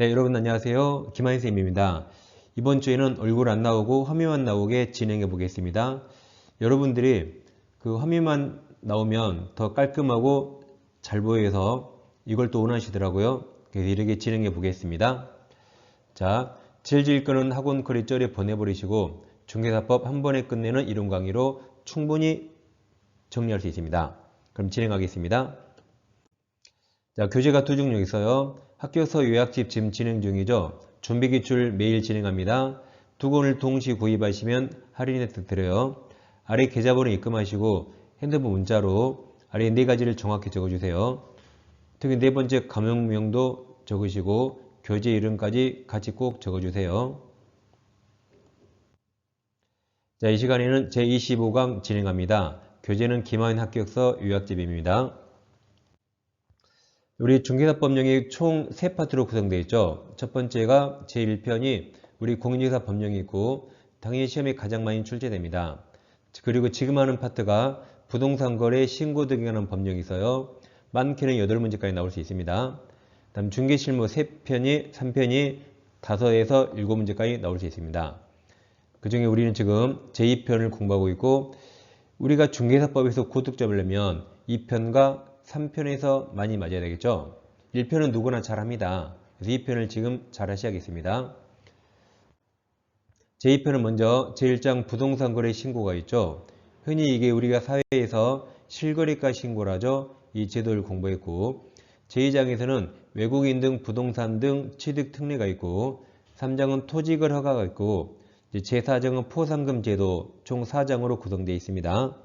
네, 여러분 안녕하세요. 김한희 선생님입니다. 이번 주에는 얼굴 안 나오고 화면만 나오게 진행해 보겠습니다. 여러분들이 그 화면만 나오면 더 깔끔하고 잘 보여서 이걸 또 원하시더라고요. 그래서 이렇게 진행해 보겠습니다. 자, 질질 끄는 학원 거리절에 보내버리시고 중개사법 한 번에 끝내는 이론 강의로 충분히 정리할 수 있습니다. 그럼 진행하겠습니다. 자, 교재가 두 종류 있어요. 학교서 요약집 지금 진행 중이죠. 준비기출 매일 진행합니다. 두 권을 동시 구입하시면 할인 혜택 드려요. 아래 계좌번호 입금하시고 핸드폰 문자로 아래 네 가지를 정확히 적어주세요. 특히 네 번째 과목명도 적으시고 교재 이름까지 같이 꼭 적어주세요. 자, 이 시간에는 제25강 진행합니다. 교재는 김하인 합격서 요약집입니다. 우리 중개사법령이 총 3파트로 구성되어 있죠. 첫 번째가 제1편이 우리 공인중개사 법령이 있고 당연히 시험에 가장 많이 출제됩니다. 그리고 지금 하는 파트가 부동산 거래 신고 등에 관한 법령이 있어요. 많게는 8문제까지 나올 수 있습니다. 다음 중개실무 3편이 5에서 7문제까지 나올 수 있습니다. 그 중에 우리는 지금 제2편을 공부하고 있고 우리가 중개사법에서 고득점을 내면 2편과 3편에서 많이 맞아야 되겠죠. 1편은 누구나 잘합니다. 그래서 2편을 지금 잘 하셔야겠습니다. 제2편은 먼저 제1장 부동산 거래 신고가 있죠. 흔히 이게 우리가 사회에서 실거래가 신고라죠. 이 제도를 공부했고 제2장에서는 외국인 등 부동산 등 취득 특례가 있고 3장은 토지거래 허가가 있고 제4장은 포상금 제도 총 4장으로 구성되어 있습니다.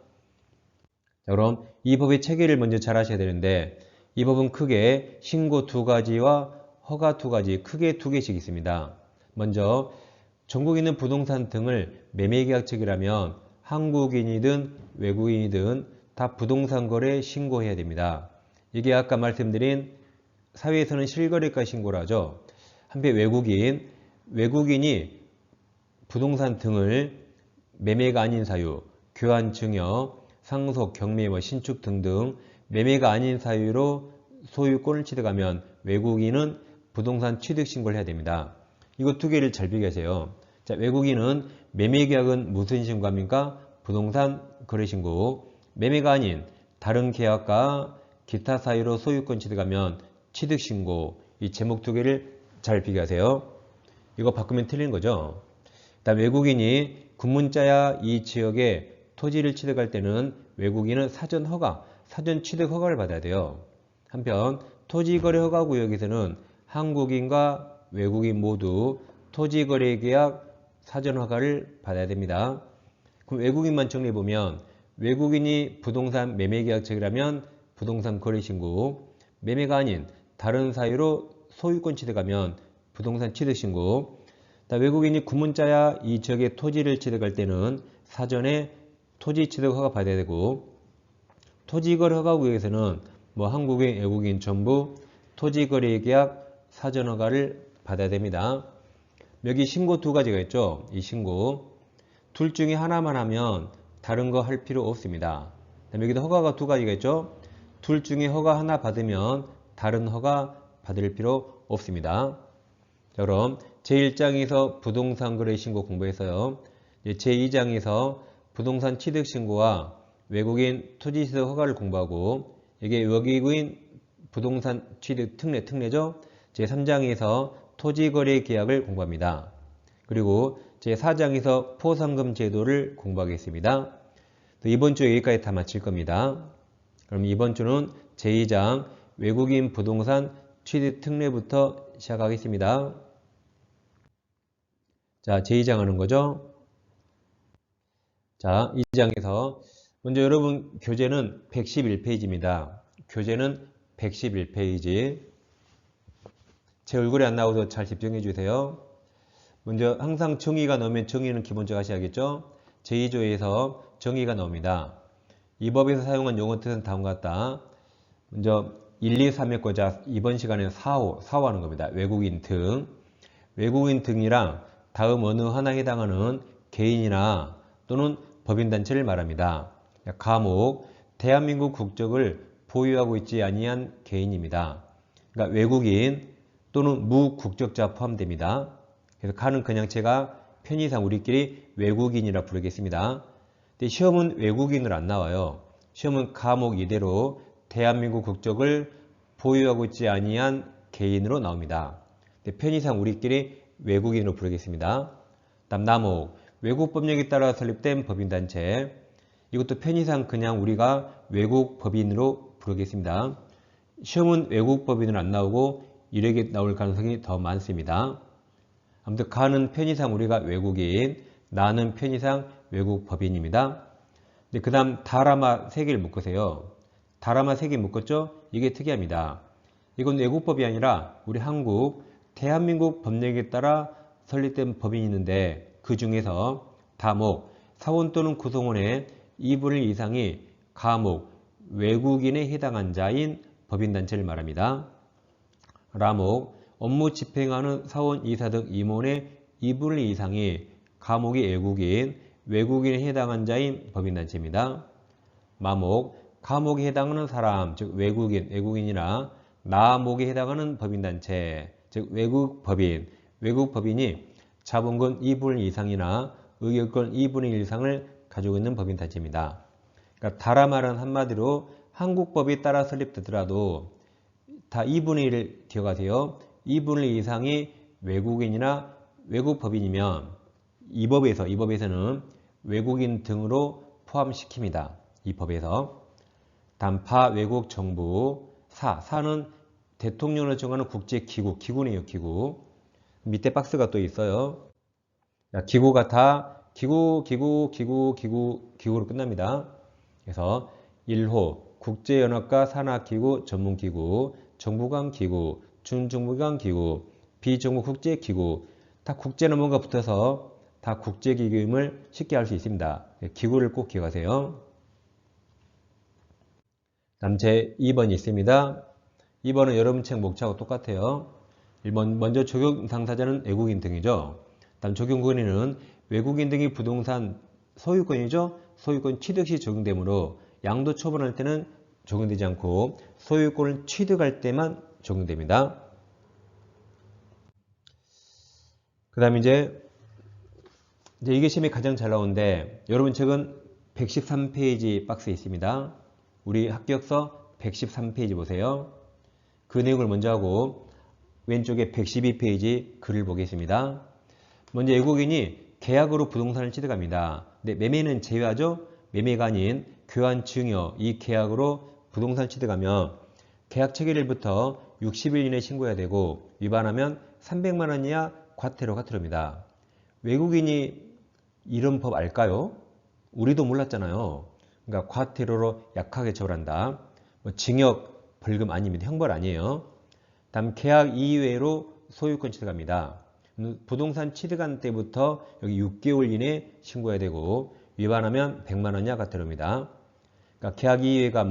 자, 그럼 이 법의 체계를 먼저 잘 하셔야 되는데 이 법은 크게 신고 2가지와 허가 2가지 크게 2개씩 있습니다. 먼저 전국에 있는 부동산 등을 매매계약책이라면 한국인이든 외국인이든 다 부동산 거래 신고해야 됩니다. 이게 아까 말씀드린 사회에서는 실거래가 신고를 하죠. 한편 외국인이 부동산 등을 매매가 아닌 사유, 교환 증여, 상속, 경매, 신축 등등 매매가 아닌 사유로 소유권을 취득하면 외국인은 부동산 취득 신고를 해야 됩니다. 이거 두 개를 잘 비교하세요. 자, 외국인은 매매계약은 무슨 신고합니까? 부동산 거래신고. 매매가 아닌 다른 계약과 기타 사유로 소유권 취득하면 취득신고. 이 제목 두 개를 잘 비교하세요. 이거 바꾸면 틀린 거죠. 다음 외국인이 군문자야 이 지역에 토지를 취득할 때는 외국인은 사전 취득 허가를 받아야 돼요. 한편 토지거래 허가구역에서는 한국인과 외국인 모두 토지거래 계약 사전 허가를 받아야 됩니다. 그럼 외국인만 정리해보면 외국인이 부동산 매매계약책이라면 부동산 거래신고, 매매가 아닌 다른 사유로 소유권 취득하면 부동산 취득신고, 외국인이 구문자야 이 지역의 토지를 취득할 때는 사전에 토지 취득 허가 받아야 되고 토지거래 허가구역에서는 한국인, 외국인 전부 토지거래 계약 사전 허가를 받아야 됩니다. 여기 신고 2가지가 있죠. 이 신고 둘 중에 하나만 하면 다른 거 할 필요 없습니다. 여기도 허가가 2가지가 있죠. 둘 중에 허가 하나 받으면 다른 허가 받을 필요 없습니다. 자, 그럼 제1장에서 부동산 거래 신고 공부했어요. 제2장에서 부동산 취득 신고와 외국인 토지 취득 허가를 공부하고 이게 외국인 부동산 취득 특례죠. 제3장에서 토지 거래 계약을 공부합니다. 그리고 제4장에서 포상금 제도를 공부하겠습니다. 이번 주 여기까지 다 마칠 겁니다. 그럼 이번 주는 제2장 외국인 부동산 취득 특례부터 시작하겠습니다. 자, 제2장 하는 거죠. 자, 이 장에서 먼저 여러분 교재는 111페이지입니다. 교재는 111페이지. 제 얼굴이 안 나오도록 잘 집중해 주세요. 먼저 항상 정의가 나오면 정의는 기본적으로 하셔야겠죠. 제2조에서 정의가 나옵니다. 이 법에서 사용한 용어 뜻은 다음과 같다. 먼저 1, 2, 3의 거자 이번 시간에는 4호 하는 겁니다. 외국인 등. 외국인 등이랑 다음 어느 하나에 해당하는 개인이나 또는 법인단체를 말합니다. 과목, 대한민국 국적을 보유하고 있지 아니한 개인입니다. 그러니까 외국인 또는 무국적자 포함됩니다. 그래서 가는 그냥체가 편의상 우리끼리 외국인이라 부르겠습니다. 근데 시험은 외국인으로 안 나와요. 시험은 과목 이대로 대한민국 국적을 보유하고 있지 아니한 개인으로 나옵니다. 근데 편의상 우리끼리 외국인으로 부르겠습니다. 다음 남목, 외국 법령에 따라 설립된 법인단체. 이것도 편의상 그냥 우리가 외국 법인으로 부르겠습니다. 시험은 외국 법인으로 안 나오고 이렇게 나올 가능성이 더 많습니다. 아무튼 가는 편의상 우리가 외국인, 나는 편의상 외국 법인입니다. 그 다음 다라마 3개를 묶으세요. 다라마 3개 묶었죠? 이게 특이합니다. 이건 외국법이 아니라 우리 한국, 대한민국 법령에 따라 설립된 법인이 있는데 그 중에서 다목, 사원 또는 구성원의 2분의 1 이상이 가목, 외국인에 해당한 자인 법인단체를 말합니다. 라목, 업무 집행하는 사원, 이사 등 임원의 2분의 1 이상이 가목이 외국인, 외국인에 해당한 자인 법인단체입니다. 마목, 가목에 해당하는 사람, 즉 외국인, 외국인이나 나목에 해당하는 법인단체, 즉 외국법인, 외국법인이 자본금 2분의 1 이상이나 의결권 2분의 1 이상을 가지고 있는 법인단체입니다. 그러니까 다라말은 한마디로 한국법이 따라 설립되더라도 다 2분의 1을 기억하세요. 2분의 1 이상이 외국인이나 외국법인이면 이 법에서는 외국인 등으로 포함시킵니다. 이 법에서. 다음 파 외국 정부, 사는 대통령을 정하는 국제기구, 기구네요, 기구. 밑에 박스가 또 있어요. 기구가 다 기구로 끝납니다. 그래서 1호 국제연합과 산하기구 전문기구, 정부간 기구, 준정부간 기구, 비정부 국제기구, 다 국제는 뭔가 붙어서 다 국제기구임을 쉽게 알 수 있습니다. 기구를 꼭 기억하세요. 다음 제 2번이 있습니다. 2번은 여러분 책 목차하고 똑같아요. 1번 먼저 적용 당사자는 외국인 등이죠. 다음 적용 권리는 외국인 등이 부동산 소유권이죠. 소유권 취득 시 적용되므로 양도 처분할 때는 적용되지 않고 소유권을 취득할 때만 적용됩니다. 그 다음 이제 이게 시험에 가장 잘 나오는데 여러분 책은 113페이지 박스에 있습니다. 우리 합격서 113페이지 보세요. 그 내용을 먼저 하고 왼쪽에 112페이지 글을 보겠습니다. 먼저 외국인이 계약으로 부동산을 취득합니다. 근데 매매는 제외하죠. 매매가 아닌 교환 증여 이 계약으로 부동산 취득하면 계약 체결일부터 60일 이내에 신고해야 되고 위반하면 300만 원 이하 과태료입니다. 외국인이 이런 법 알까요? 우리도 몰랐잖아요. 그러니까 과태료로 약하게 처벌한다. 징역, 벌금 아닙니다. 형벌 아니에요. 다음 계약 이외로 소유권 취득합니다. 부동산 취득한 때부터 여기 6개월 이내에 신고해야 되고 위반하면 100만 원 이하 과태료입니다. 그러니까 계약 이외가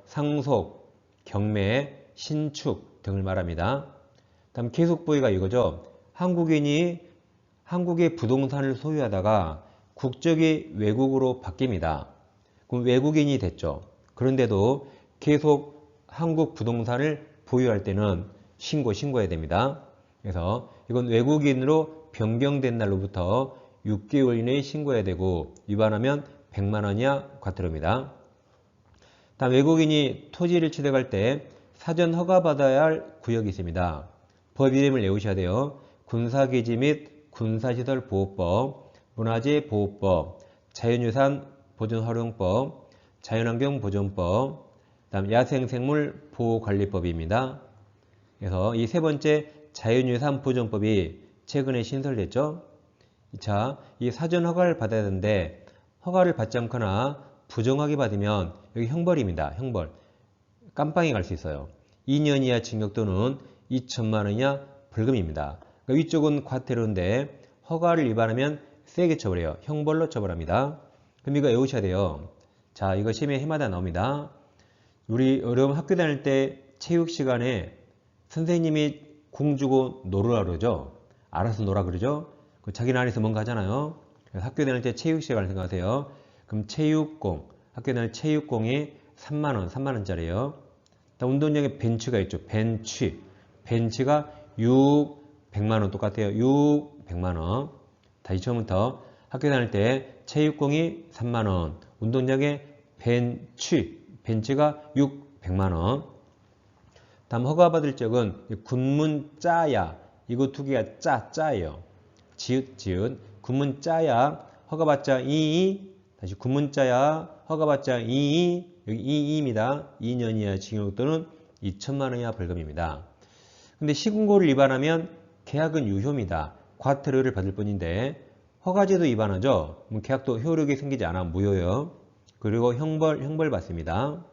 상속, 경매, 신축 등을 말합니다. 다음 계속 보기가 이거죠. 한국인이 한국의 부동산을 소유하다가 국적이 외국으로 바뀝니다. 그럼 외국인이 됐죠. 그런데도 계속 한국 부동산을 보유할 때는 신고해야 됩니다. 그래서 이건 외국인으로 변경된 날로부터 6개월 이내에 신고해야 되고 위반하면 100만 원 이하 과태료입니다. 다음 외국인이 토지를 취득할 때 사전 허가받아야 할 구역이 있습니다. 법 이름을 외우셔야 돼요. 군사기지 및 군사시설보호법, 문화재보호법, 자연유산 보존활용법, 자연환경보존법, 다음 야생생물 보호관리법입니다. 그래서 이 세 번째 자연유산 보존법이 최근에 신설됐죠. 자, 이 사전 허가를 받아야 되는데 허가를 받지 않거나 부정하게 받으면 여기 형벌입니다. 형벌. 깜빵에 갈 수 있어요. 2년 이하 징역 또는 2천만 원 이하 벌금입니다. 그러니까 위쪽은 과태료인데 허가를 위반하면 세게 처벌해요. 형벌로 처벌합니다. 그럼 이거 외우셔야 돼요. 자, 이거 시험에 해마다 나옵니다. 우리 여러분 학교 다닐 때 체육 시간에 선생님이 공 주고 놀으라 그러죠. 알아서 놀아 그러죠. 자기는 안에서 뭔가 하잖아요. 학교 다닐 때 체육 시간을 생각하세요. 그럼 체육공, 학교 다닐 체육공이 3만 원짜리예요. 운동장에 벤치가 있죠. 벤치가 100만 원 똑같아요. 100만 원. 다시 처음부터 학교 다닐 때 체육공이 3만 원, 운동장에 벤치가 600만 원. 다음 허가받을 적은 군문짜야. 이거 두 개가 짜예요. 지읒. 군문짜야. 허가받자 다시 군문짜야. 허가받자 여기 2입니다. 2년 이하 징역 또는 2천만 원 이하 벌금입니다. 근데 시군고를 위반하면 계약은 유효입니다. 과태료를 받을 뿐인데 허가제도 위반하죠. 계약도 효력이 생기지 않아 무효예요. 그리고 형벌 받습니다.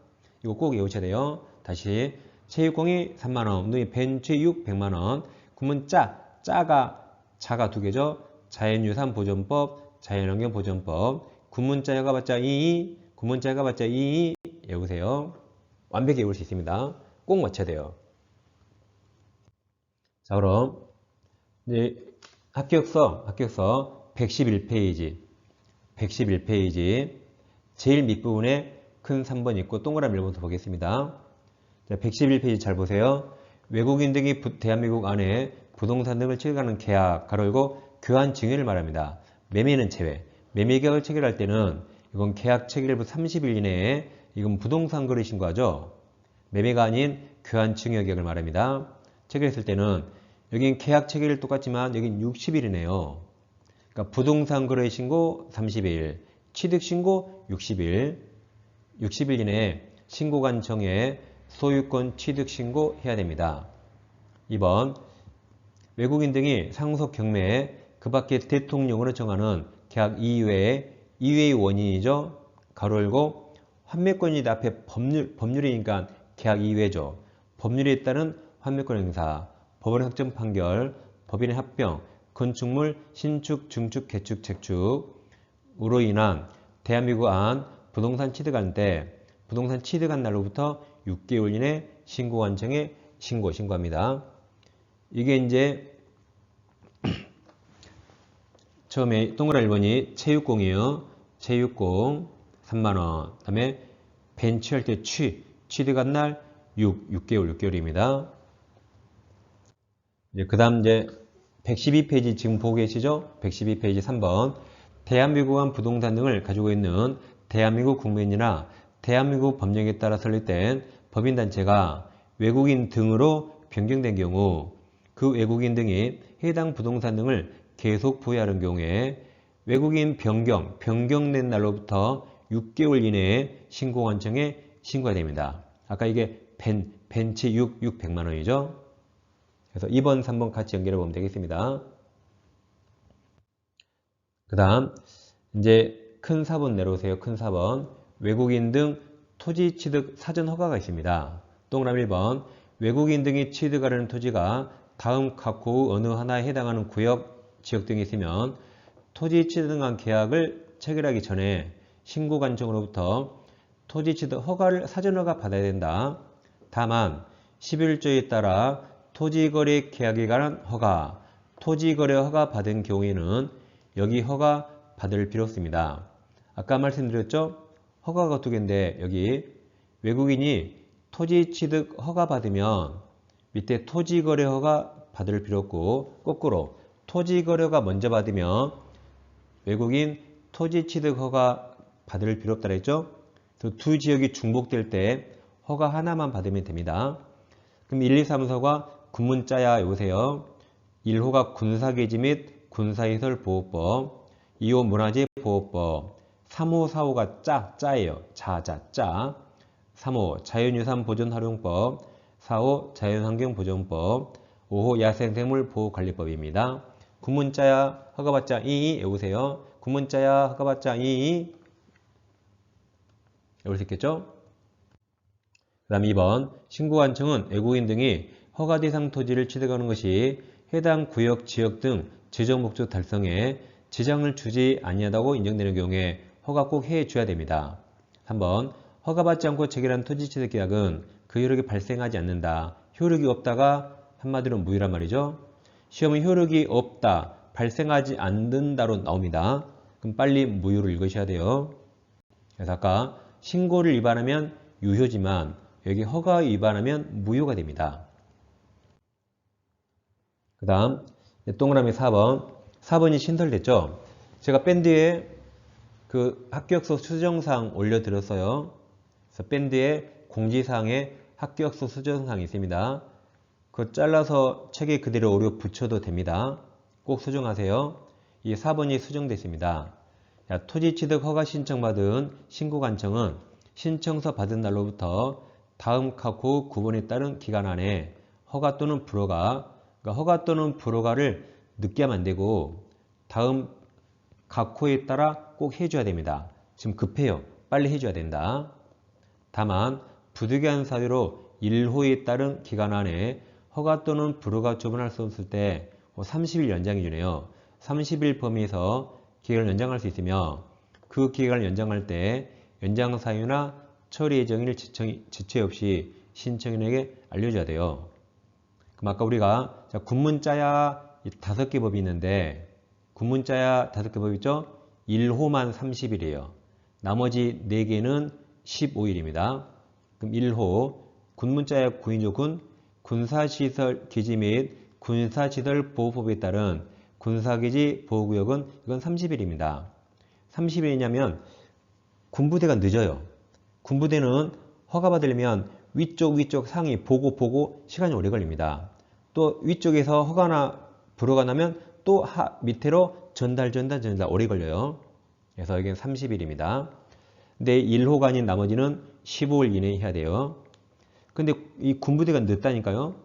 이거 꼭 외우셔야 돼요. 다시 체육공이 3만 원, 운동이 벤치 600만 원, 군문 자가 두 개죠. 자연유산보존법, 자연환경보존법, 군문자 허가받자 군문자 허가받자 외우세요. 완벽히 외울 수 있습니다. 꼭 맞춰야 돼요. 자, 그럼 이제 합격서 111페이지 제일 밑부분에 큰 3번 있고 동그라미 1번부터 보겠습니다. 자, 111페이지 잘 보세요. 외국인 등이 대한민국 안에 부동산 등을 취득하는 계약, 가로 열고 교환 증여를 말합니다. 매매는 제외. 매매 계약을 체결할 때는 이건 계약 체결일부 30일 이내에 이건 부동산 거래 신고하죠. 매매가 아닌 교환 증여 계약을 말합니다. 체결했을 때는 여긴 계약 체결일 똑같지만 여긴 60일이네요. 그러니까 부동산 거래 신고 30일, 취득 신고 60일, 60일 이내에 신고관청에 소유권 취득 신고 해야 됩니다. 2번 외국인 등이 상속 경매에 그 밖에 대통령으로 정하는 계약 이외의 원인이죠. 가로 열고 환매권이 앞에 법률이니까 계약 이외죠. 법률에 따른 환매권 행사, 법원의 확정 판결, 법인의 합병, 건축물 신축, 중축, 개축, 재축으로 인한 대한민국 안 부동산 취득한 때 부동산 취득한 날로부터 6개월 이내 신고관청에 신고합니다. 이게 이제 처음에 동그라미 1번이 체육공이에요. 체육공 3만원. 그 다음에 벤치할 때 취득한 날 6개월입니다. 그 다음 이제 112페이지 지금 보고 계시죠? 112페이지 3번. 대한민국 안 부동산 등을 가지고 있는 대한민국 국민이나 대한민국 법령에 따라 설립된 법인단체가 외국인 등으로 변경된 경우 그 외국인 등이 해당 부동산 등을 계속 보유하는 경우에 외국인 변경된 날로부터 6개월 이내에 신고관청에 신고가 됩니다. 아까 이게 벤치 600만 원이죠. 그래서 2번, 3번 같이 연결해 보면 되겠습니다. 그 다음 이제 큰 4번 내려오세요. 큰 4번. 외국인 등 토지 취득 사전 허가가 있습니다. 동그라미 1번. 외국인 등이 취득하려는 토지가 다음 각호 어느 하나에 해당하는 구역, 지역 등이 있으면 토지 취득한 계약을 체결하기 전에 신고관청으로부터 토지 취득 허가를 사전 허가 받아야 된다. 다만 11조에 따라 토지거래 계약에 관한 허가, 토지거래 허가 받은 경우에는 여기 허가 받을 필요 없습니다. 아까 말씀드렸죠? 허가가 두 개인데 여기 외국인이 토지 취득 허가 받으면 밑에 토지거래 허가 받을 필요 없고 거꾸로 토지거래가 먼저 받으면 외국인 토지 취득 허가 받을 필요 없다 그랬죠? 두 지역이 중복될 때 허가 하나만 받으면 됩니다. 그럼 1, 2, 3, 4가 군문자야 여보세요. 1호가 군사계지 및 군사시설보호법, 2호 문화재보호법, 3호, 4호가 짜예요. 짜. 3호 자연유산보존활용법, 4호 자연환경보존법, 5호 야생생물보호관리법입니다. 군문자야 허가받자 외우세요. 군문자야 허가받자 외울 수 있겠죠? 그 다음 2번 신고관청은 외국인 등이 허가 대상 토지를 취득하는 것이 해당 구역, 지역 등 지정 목적 달성에 지장을 주지 아니하다고 인정되는 경우에 허가 꼭 해줘야 됩니다. 3번 허가받지 않고 체결한 토지 취득 계약은 그 효력이 발생하지 않는다. 효력이 없다가 한마디로 무효란 말이죠. 시험은 효력이 없다, 발생하지 않는다로 나옵니다. 그럼 빨리 무효를 읽으셔야 돼요. 그래서 아까 신고를 위반하면 유효지만 여기 허가 위반하면 무효가 됩니다. 그 다음 동그라미 4번. 4번이 신설됐죠. 제가 밴드에 그 합격서 수정사항 올려드렸어요. 그래서 밴드에 공지사항에 합격서 수정사항이 있습니다. 그거 잘라서 책에 그대로 오려 붙여도 됩니다. 꼭 수정하세요. 이 4번이 수정됐습니다. 자, 토지취득 허가 신청받은 신고관청은 신청서 받은 날로부터 다음 카호 9번에 따른 기간 안에 허가 또는 불허가, 그러니까 허가 또는 불허가를 늦게 하면 안 되고 다음 각호에 따라 꼭 해줘야 됩니다. 지금 급해요. 빨리 해줘야 된다. 다만 부득이한 사유로 1호에 따른 기간 안에 허가 또는 불허가 처분할 수 없을 때 30일 연장해 주네요. 30일 범위에서 기간을 연장할 수 있으며 그 기간을 연장할 때 연장 사유나 처리 예정일 지체 없이 신청인에게 알려줘야 돼요. 그럼 아까 우리가 군문자야 5개 법이 있는데 군문자야 5개 법 있죠? 1호만 30일이에요. 나머지 4개는 15일입니다. 그럼 1호 군문자야 군이죠. 군사시설 기지 및 군사시설 보호법에 따른 군사기지 보호구역은 이건 30일입니다. 30일이냐면 군부대가 늦어요. 군부대는 허가받으려면 위쪽 상위 보고 시간이 오래 걸립니다. 또 위쪽에서 허가나 불허가 나면 또 밑으로 전달 오래 걸려요. 그래서 여기는 30일입니다. 근데 1호가 아닌 나머지는 15일 이내에 해야 돼요. 근데 이 군부대가 늦다니까요.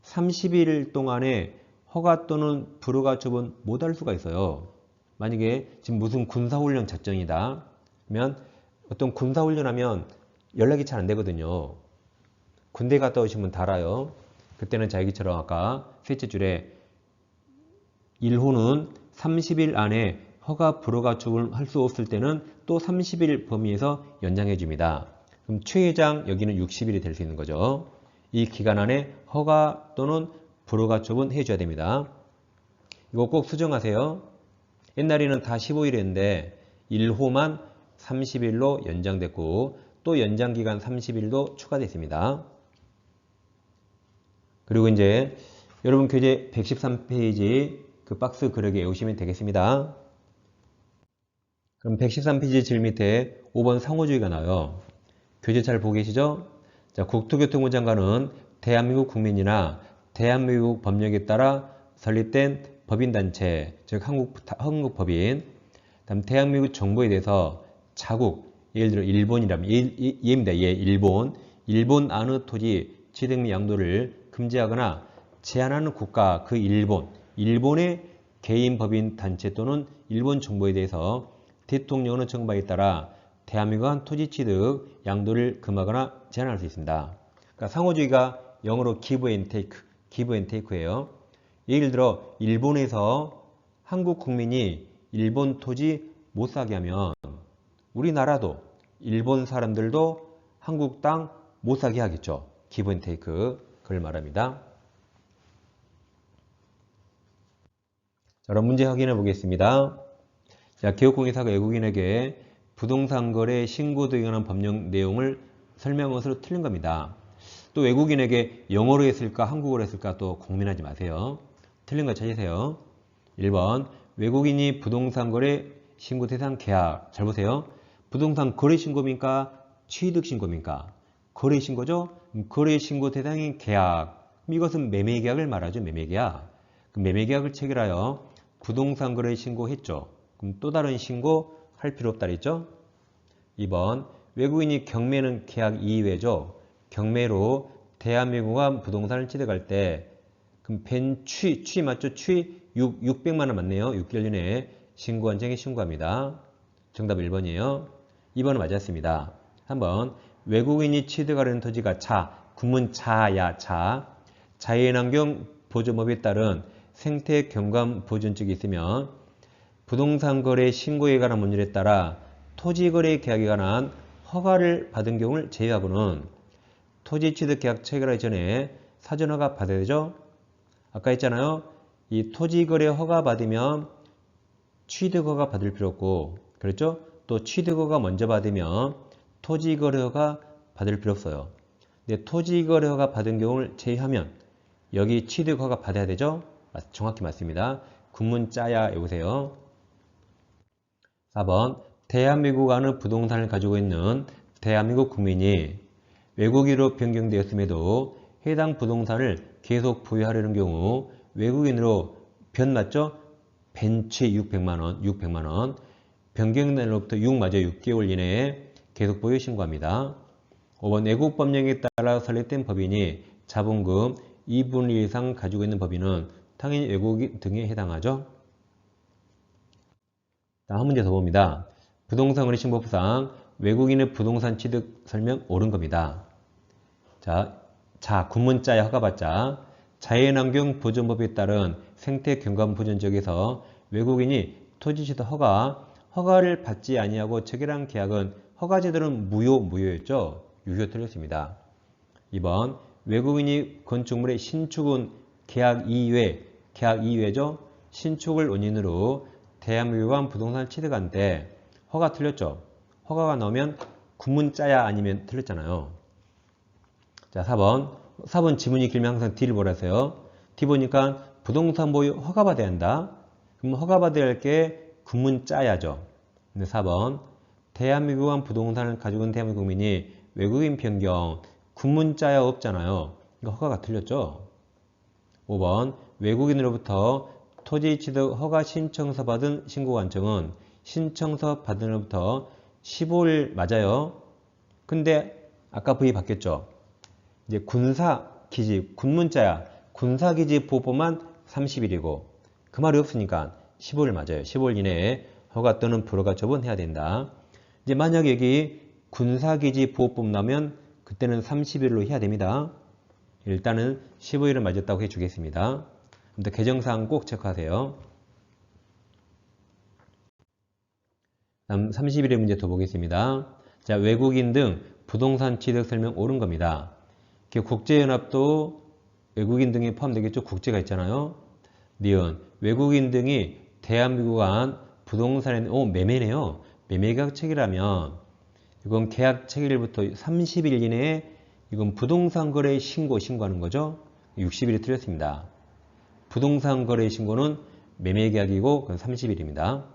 30일 동안에 허가 또는 불허가 처분 못할 수가 있어요. 만약에 지금 무슨 군사훈련 작전이다. 그러면 어떤 군사훈련하면 연락이 잘 안 되거든요. 군대 갔다 오신 분 다 알아요. 그때는 자기처럼 아까 셋째 줄에 1호는 30일 안에 허가 불허가 처분할 수 없을 때는 또 30일 범위에서 연장해 줍니다. 그럼 최장 여기는 60일이 될 수 있는 거죠. 이 기간 안에 허가 또는 불허가 처분해 줘야 됩니다. 이거 꼭 수정하세요. 옛날에는 다 15일이었는데 1호만 30일로 연장됐고 또 연장기간 30일도 추가됐습니다. 그리고 이제 여러분 교재 113페이지 그 박스 그려기 외우시면 되겠습니다. 그럼 113페이지 질 밑에 5번 상호주의가 나와요. 교재 잘 보고 계시죠? 자, 국토교통부 장관은 대한민국 국민이나 대한민국 법령에 따라 설립된 법인단체, 즉 한국법인, 다음 대한민국 정부에 대해서 자국, 예를 들어 일본이라면 얘입니다. 일본 안의 토지 취득 및 양도를 금지하거나 제한하는 국가 그 일본의 개인 법인 단체 또는 일본 정부에 대해서 대통령의 정부에 따라 대한민국은 토지 취득 양도를 금하거나 제한할 수 있습니다. 그러니까 상호주의가 영어로 give and take예요. 예를 들어 일본에서 한국 국민이 일본 토지 못 사게 하면 우리나라도 일본 사람들도 한국 땅 못 사게 하겠죠. give and take 그걸 말합니다. 자, 그럼 문제 확인해 보겠습니다. 자, 기업공개사가 외국인에게 부동산 거래 신고 등에 관한 법령 내용을 설명한 것으로 틀린 겁니다. 또 외국인에게 영어로 했을까 한국어로 했을까 또 고민하지 마세요. 틀린 거 찾으세요. 1번 외국인이 부동산 거래 신고 대상 계약. 잘 보세요. 부동산 거래 신고입니까? 취득 신고입니까? 거래 신고죠? 거래 신고 대상인 계약. 그럼 이것은 매매 계약을 말하죠. 매매 계약. 그럼 매매 계약을 체결하여 부동산 거래 신고했죠. 그럼 또 다른 신고 할 필요 없다 그랬죠? 2번 외국인이 경매는 계약 이외죠. 경매로 대한민국과 부동산을 취득할 때 그럼 취 맞죠? 취 600만 원 맞네요. 6개월 이내에 신고한청에 신고합니다. 정답 1번이에요. 2번은 맞았습니다. 3번 외국인이 취득하려는 토지가 군문 자연환경 보존법에 따른 생태 경관 보존증이 있으면 부동산 거래 신고에 관한 법률에 따라 토지 거래 계약에 관한 허가를 받은 경우를 제외하고는 토지 취득 계약 체결하기 전에 사전 허가 받아야 되죠. 아까 했잖아요. 이 토지 거래 허가 받으면 취득 허가 받을 필요 없고, 그렇죠? 또 취득 허가 먼저 받으면 토지 거래 허가 받을 필요 없어요. 근데 토지 거래 허가 받은 경우를 제외하면 여기 취득 허가 받아야 되죠. 정확히 맞습니다. 군문짜야 여보세요. 4번 대한민국 안의 부동산을 가지고 있는 대한민국 국민이 외국인으로 변경되었음에도 해당 부동산을 계속 보유하려는 경우 외국인으로 변맞죠? 벤치 600만원, 변경된 날로부터 6개월 이내에 계속 보유 신고합니다. 5번 외국법령에 따라 설립된 법인이 자본금 2분의 1 이상 가지고 있는 법인은 당연히 외국인 등에 해당하죠. 다음 문제 더 봅니다. 부동산거래신고법상 외국인의 부동산 취득 설명 옳은 겁니다. 자, 군문자에 허가받자 자연환경 보존법에 따른 생태 경관 보존 지역에서 외국인이 토지 취득 허가를 받지 아니하고 체결한 계약은 허가 제도는 무효였죠. 유효 틀렸습니다. 2번 외국인이 건축물의 신축은 계약 이외죠. 신축을 원인으로 대한민국 부동산 취득한 때 허가 틀렸죠. 허가가 나오면 군문자야 아니면 틀렸잖아요. 자, 4번 지문이 길면 항상 D를 보라세요. D 보니까 부동산 보유 허가받아야 한다. 그럼 허가받아야 할 게 군문자야죠. 근데 4번 대한민국 부동산을 가지고 있는 대한민국 국민이 외국인 변경 군문자야 없잖아요. 이거 허가가 틀렸죠. 5번 외국인으로부터 토지 취득 허가 신청서 받은 신고관청은 신청서 받은 날부터 15일 맞아요. 근데 아까 V 바뀌었죠. 이제 군사기지, 군문자야. 군사기지 보호법만 30일이고 그 말이 없으니까 15일 맞아요. 15일 이내에 허가 또는 불허가 처분해야 된다. 이제 만약 여기 군사기지 보호법 나면 그때는 30일로 해야 됩니다. 일단은 15일은 맞았다고 해주겠습니다. 아무튼 개정사항 꼭 체크하세요. 다음 31의 문제 더 보겠습니다. 자, 외국인 등 부동산 취득 설명 옳은 겁니다. 국제연합도 외국인 등에 포함되겠죠. 국제가 있잖아요. 니은 외국인 등이 대한민국 안 부동산에 매매네요. 매매계약 체결하면 이건 계약 체결일부터 30일 이내에 이건 부동산 거래 신고하는 거죠. 60일이 틀렸습니다. 부동산 거래 신고는 매매계약이고 그건 30일입니다.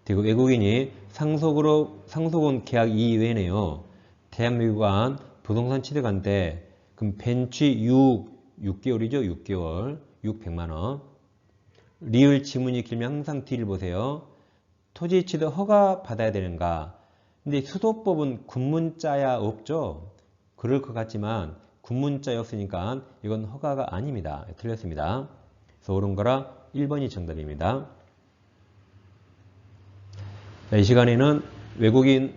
그리고 외국인이 상속은 계약 이외네요. 대한민국 안 부동산 취득한 때 그럼 벤치 6개월이죠. 6개월 600만원. 리을 지문이 길면 항상 D를 보세요. 토지 취득 허가 받아야 되는가? 근데 수도법은 군문자야 없죠. 그럴 것 같지만 군문자야 없으니까 이건 허가가 아닙니다. 틀렸습니다. 그래서 옳은 거라 1번이 정답입니다. 자, 이 시간에는 외국인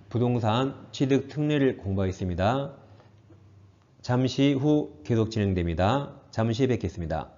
부동산 취득 특례를 공부하겠습니다. 잠시 후 계속 진행됩니다. 잠시 뵙겠습니다.